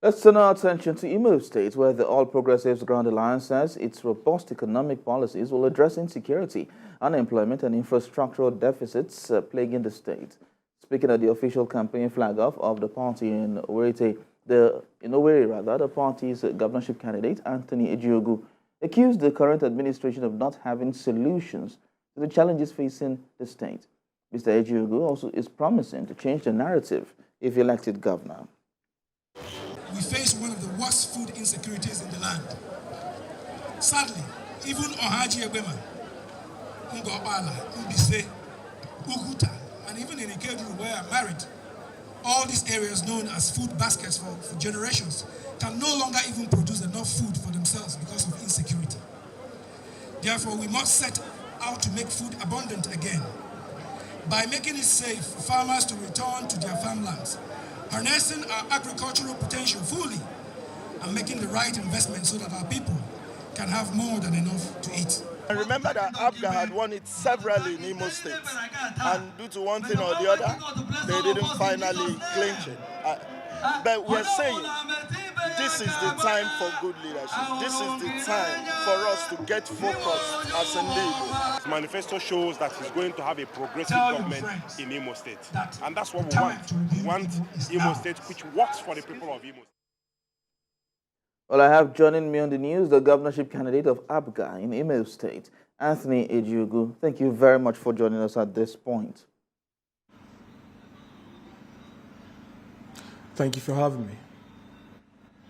Let's turn our attention to Imo State, where the All Progressives Grand Alliance says its robust economic policies will address insecurity, unemployment, and infrastructural deficits plaguing the state. Speaking at the official campaign flag-off of the party in Owerri, the party's governorship candidate, Anthony Ejiogu, accused the current administration of not having solutions to the challenges facing the state. Mr. Ejiogu also is promising to change the narrative if elected governor. We face one of the worst food insecurities in the land. Sadly, even Ohaji Ebema, Ngobala, Mbise, Ukuta, and even in Ikedu, where I'm married, all these areas known as food baskets for generations can no longer even produce enough food for themselves because of insecurity. Therefore, we must set out to make food abundant again by making it safe for farmers to return to their farmlands, harnessing our agricultural potential fully, and making the right investment so that our people can have more than enough to eat. I remember that APGA had won it severally in Imo State, and due to one thing or the other, they didn't finally clinch it. But we're saying this is the time for good leadership. This is the time for us to get focused as a nation. The manifesto shows that he's going to have a progressive government in Imo State. And that's what we want. We want Imo State which works for the people of Imo State. Well, I have joining me on the news the governorship candidate of APGA in Imo State, Anthony Ejiogu. Thank you very much for joining us at this point. Thank you for having me.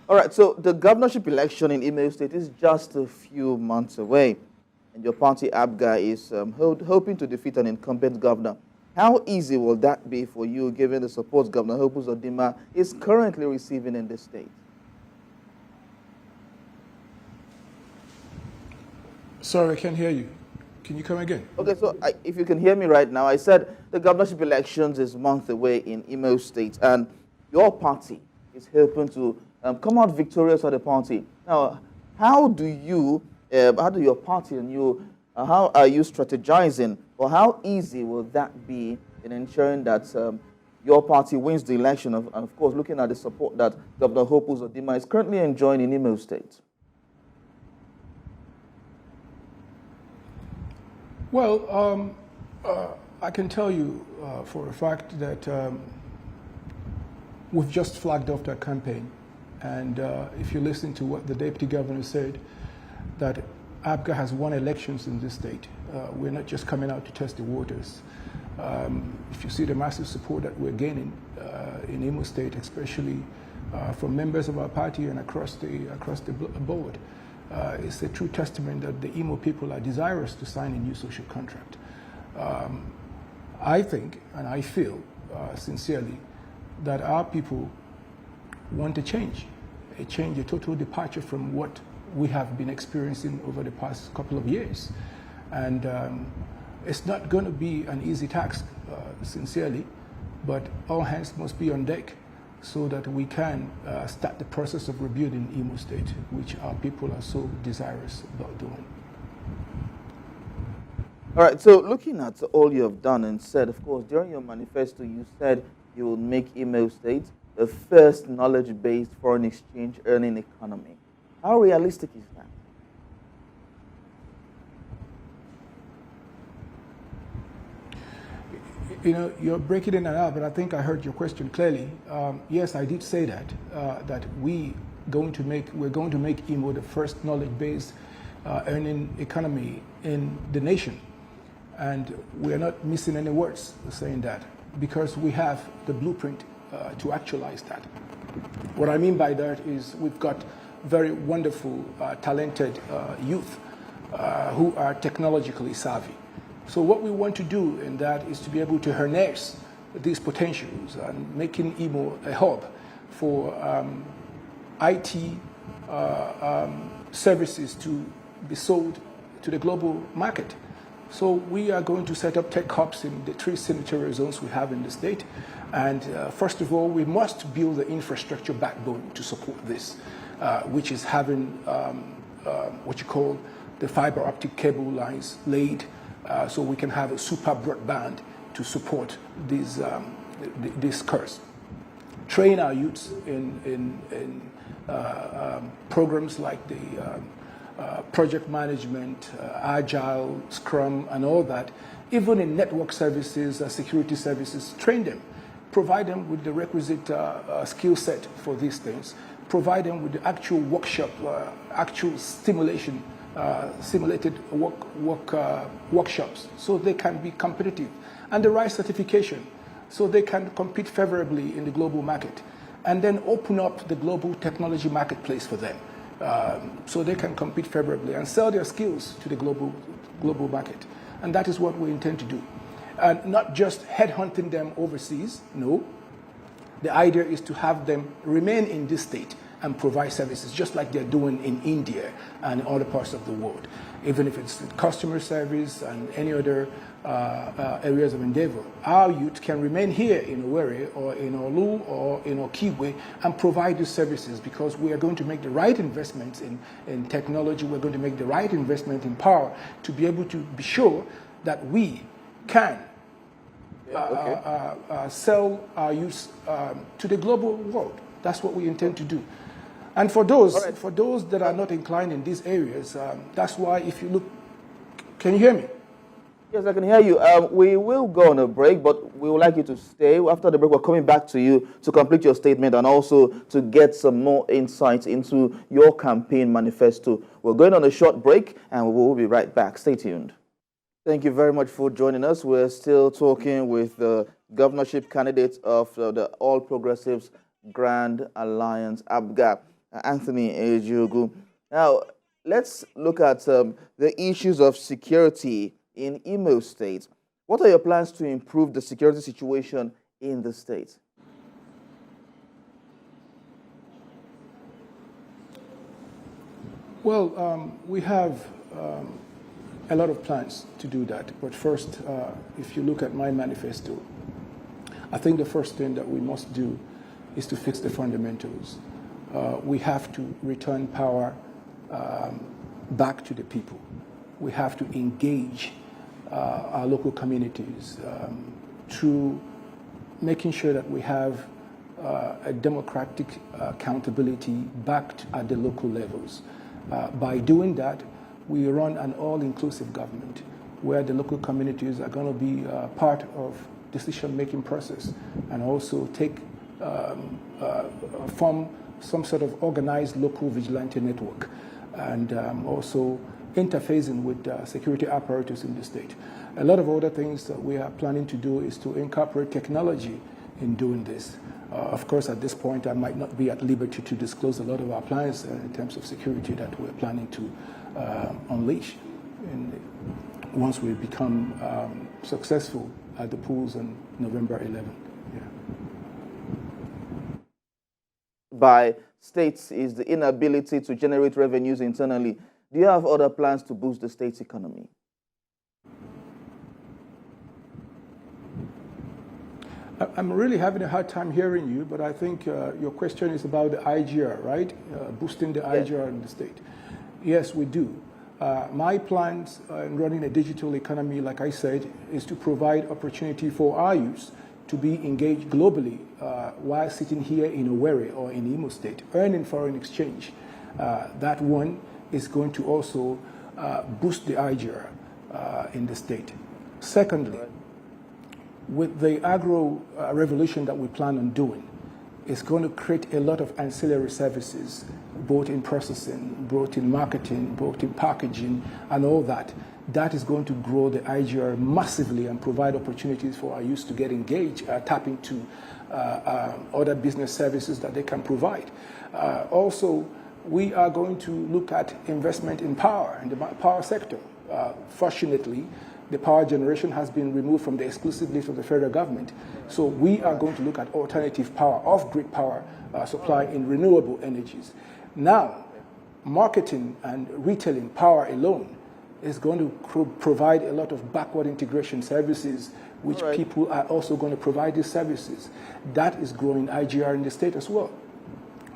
All right, so the governorship election in Imo State is just a few months away, and your party, APGA, is hoping to defeat an incumbent governor. How easy will that be for you, given the support Governor Hope Uzodinma is currently receiving in the state? Sorry, I can't hear you. Can you come again? Okay, so if you can hear me right now, I said the governorship elections is months away in Imo State, and your party is hoping to come out victorious at the party. Now, how do your party and you, how are you strategizing, or how easy will that be in ensuring that your party wins the election, and of course, looking at the support that Governor Hope Uzodinma is currently enjoying in Imo State? Well, I can tell you for a fact that we've just flagged off that campaign. And if you listen to what the Deputy Governor said, that APGA has won elections in this state. We're not just coming out to test the waters. If you see the massive support that we're gaining in Imo State, especially from members of our party and across the board, it's a true testament that the Imo people are desirous to sign a new social contract. I think, and I feel sincerely, that our people want a change, a total departure from what we have been experiencing over the past couple of years. And it's not going to be an easy task, sincerely, but all hands must be on deck so that we can start the process of rebuilding Imo State, which our people are so desirous about doing. All right, so looking at all you have done and said, of course, during your manifesto, you said you will make Imo State the first knowledge-based foreign exchange earning economy. How realistic is that? You know, you're breaking in and out, but I think I heard your question clearly. Yes, I did say that, that we're going to make Imo the first knowledge-based earning economy in the nation. And we're not missing any words saying that, because we have the blueprint to actualize that. What I mean by that is we've got very wonderful, talented youth who are technologically savvy. So what we want to do in that is to be able to harness these potentials and making Imo a hub for IT services to be sold to the global market. So we are going to set up tech hubs in the 3 senatorial zones we have in the state. And first of all, we must build the infrastructure backbone to support this, which is having what you call the fiber optic cable lines laid so we can have a super broadband to support this curse. train our youths in programs like the project management, agile, scrum, and all that. Even in network services, security services, train them, provide them with the requisite skill set for these things, provide them with the actual workshop, actual simulated workshops, so they can be competitive, and the right certification, so they can compete favorably in the global market, and then open up the global technology marketplace for them, so they can compete favorably and sell their skills to the global market. And that is what we intend to do. And not just headhunting them overseas, no. The idea is to have them remain in this state and provide services just like they're doing in India and other parts of the world, even if it's customer service and any other areas of endeavor. Our youth can remain here in Owerri or in Olu or in Okigwe and provide these services, because we are going to make the right investments in technology, we're going to make the right investment in power to be able to be sure that we can sell our youth to the global world. That's what we intend to do. And for those that are not inclined in these areas, that's why if you look, can you hear me? Yes, I can hear you. We will go on a break, but we would like you to stay. After the break, we're coming back to you to complete your statement and also to get some more insights into your campaign manifesto. We're going on a short break, and we will be right back. Stay tuned. Thank you very much for joining us. We're still talking with the governorship candidate of the All Progressives Grand Alliance, APGA, Anthony Ejiogu. Now, let's look at the issues of security in Imo State. What are your plans to improve the security situation in the state? Well, we have a lot of plans to do that. But first, if you look at my manifesto, I think the first thing that we must do is to fix the fundamentals. We have to return power back to the people. We have to engage our local communities through making sure that we have a democratic accountability backed at the local levels. By doing that, we run an all-inclusive government where the local communities are going to be part of decision-making process and also form some sort of organized local vigilante network, and also interfacing with security apparatus in the state. A lot of other things that we are planning to do is to incorporate technology in doing this. Of course, at this point, I might not be at liberty to disclose a lot of our plans in terms of security that we're planning to unleash once we become successful at the polls on November 11th. Yeah. By states is the inability to generate revenues internally. Do you have other plans to boost the state's economy? I'm really having a hard time hearing you, but I think your question is about the IGR, right? Boosting the IGR in the state. Yes, we do. My plans in running a digital economy, like I said, is to provide opportunity for our youth to be engaged globally while sitting here in Owerri or in Imo State, earning foreign exchange. That one is going to also boost the IGR in the state. Secondly, with the agro revolution that we plan on doing, it's going to create a lot of ancillary services, both in processing, both in marketing, both in packaging, and all that. That is going to grow the IGR massively and provide opportunities for our youth to get engaged, tap into other business services that they can provide. Also, we are going to look at investment in power, in the power sector. Fortunately, the power generation has been removed from the exclusive list of the federal government. So we are going to look at alternative power, off-grid power supply in renewable energies. Now, marketing and retailing power alone is going to provide a lot of backward integration services, which people are also going to provide these services. That is growing IGR in the state as well.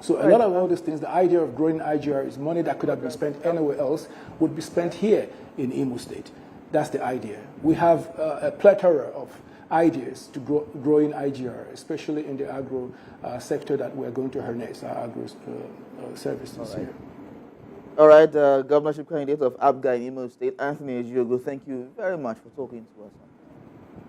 So a lot of all these things, the idea of growing IGR is money that could have been spent anywhere else would be spent here in Imo State. That's the idea. We have a plethora of ideas to growing IGR, especially in the agro sector that we're going to harness our agro services here. All right, governorship candidate of APGA in Imo State, Anthony Ejiogo, thank you very much for talking to us.